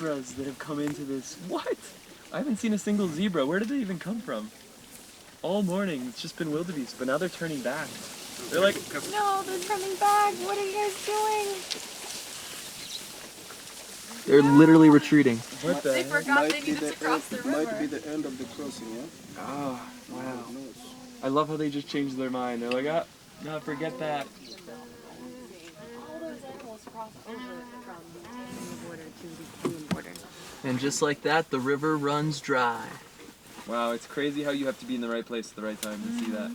zebras that have come into this. What? I haven't seen a single zebra. Where did they even come from? All morning, it's just been wildebeest, but now they're turning back. They're like, no, they're turning back. What are you guys doing? they're literally retreating. What the They heck? forgot they needed to cross the river. Might be the end of the crossing, yeah? Oh, wow. I love how they just changed their mind. They're like, ah, no, forget that. All those animals cross over from the Canadian border to the Kenyan border. And just like that, the river runs dry. Wow, it's crazy how you have to be in the right place at the right time to see that.